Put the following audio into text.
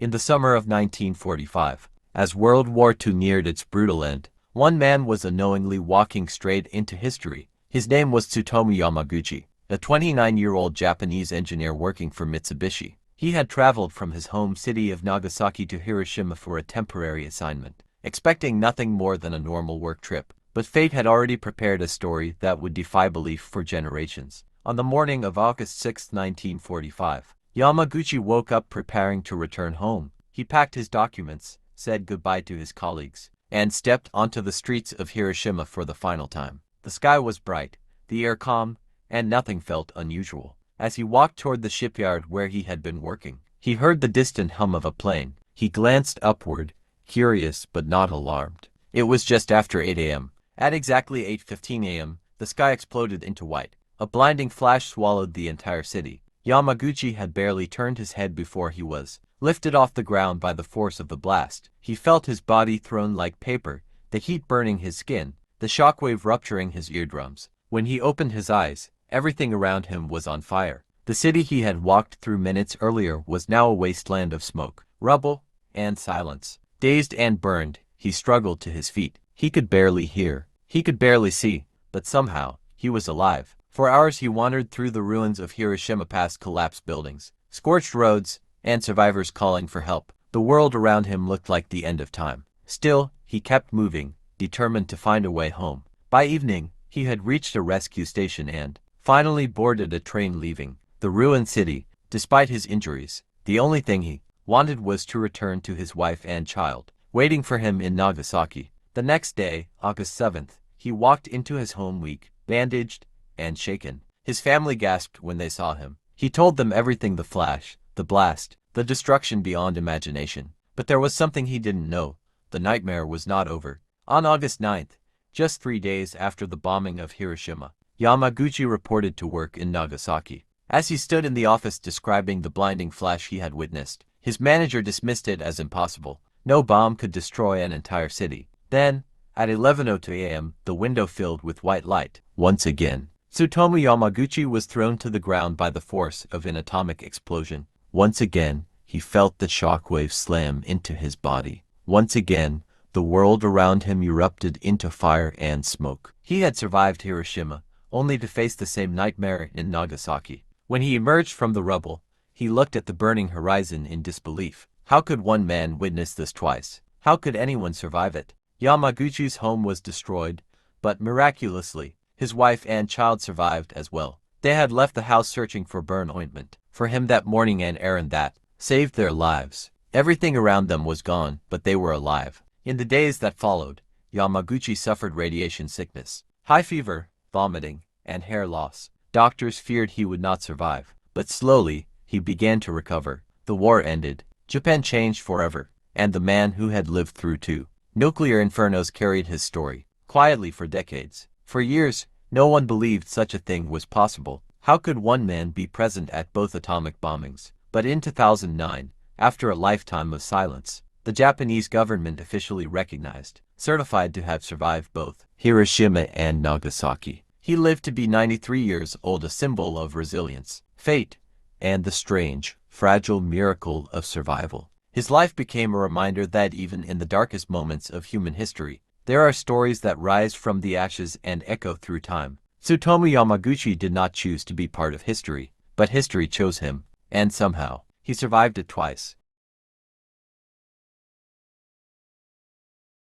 In the summer of 1945, as World War II neared its brutal end, one man was unknowingly walking straight into history. His name was Tsutomu Yamaguchi, a 29-year-old Japanese engineer working for Mitsubishi. He had traveled from his home city of Nagasaki to Hiroshima for a temporary assignment, expecting nothing more than a normal work trip. But fate had already prepared a story that would defy belief for generations. On the morning of August 6, 1945, Yamaguchi woke up preparing to return home. He packed his documents, said goodbye to his colleagues, and stepped onto the streets of Hiroshima for the final time. The sky was bright, the air calm, and nothing felt unusual. As he walked toward the shipyard where he had been working, he heard the distant hum of a plane. He glanced upward, curious but not alarmed. It was just after 8 a.m. At exactly 8:15 a.m., the sky exploded into white. A blinding flash swallowed the entire city. Yamaguchi had barely turned his head before he was lifted off the ground by the force of the blast. He felt his body thrown like paper, the heat burning his skin, the shockwave rupturing his eardrums. When he opened his eyes, everything around him was on fire. The city he had walked through minutes earlier was now a wasteland of smoke, rubble, and silence. Dazed and burned, he struggled to his feet. He could barely hear. He could barely see, but somehow, he was alive. For hours he wandered through the ruins of Hiroshima past collapsed buildings, scorched roads, and survivors calling for help. The world around him looked like the end of time. Still, he kept moving, determined to find a way home. By evening, he had reached a rescue station and, finally boarded a train leaving the ruined city. Despite his injuries, the only thing he wanted was to return to his wife and child, waiting for him in Nagasaki. The next day, August 7th, he walked into his home weak, bandaged, and shaken. His family gasped when they saw him. He told them everything: the flash, the blast, the destruction beyond imagination. But there was something he didn't know. The nightmare was not over. On August 9th, just 3 days after the bombing of Hiroshima, Yamaguchi reported to work in Nagasaki. As he stood in the office describing the blinding flash he had witnessed, his manager dismissed it as impossible. No bomb could destroy an entire city. Then, at 11:02 a.m., the window filled with white light. Once again, Tsutomu Yamaguchi was thrown to the ground by the force of an atomic explosion. Once again, he felt the shockwave slam into his body. Once again, the world around him erupted into fire and smoke. He had survived Hiroshima, only to face the same nightmare in Nagasaki. When he emerged from the rubble, he looked at the burning horizon in disbelief. How could one man witness this twice? How could anyone survive it? Yamaguchi's home was destroyed, but miraculously, his wife and child survived as well. They had left the house searching for burn ointment for him that morning, an errand that saved their lives. Everything around them was gone, but they were alive. In the days that followed, Yamaguchi suffered radiation sickness, high fever, vomiting, and hair loss. Doctors feared he would not survive, but slowly, he began to recover. The war ended, Japan changed forever, and the man who had lived through two nuclear infernos carried his story quietly for decades. For years, no one believed such a thing was possible. How could one man be present at both atomic bombings? But in 2009, after a lifetime of silence, the Japanese government officially recognized, certified to have survived both Hiroshima and Nagasaki. He lived to be 93 years old, a symbol of resilience, fate, and the strange, fragile miracle of survival. His life became a reminder that even in the darkest moments of human history, there are stories that rise from the ashes and echo through time. Tsutomu Yamaguchi did not choose to be part of history, but history chose him, and somehow, he survived it twice.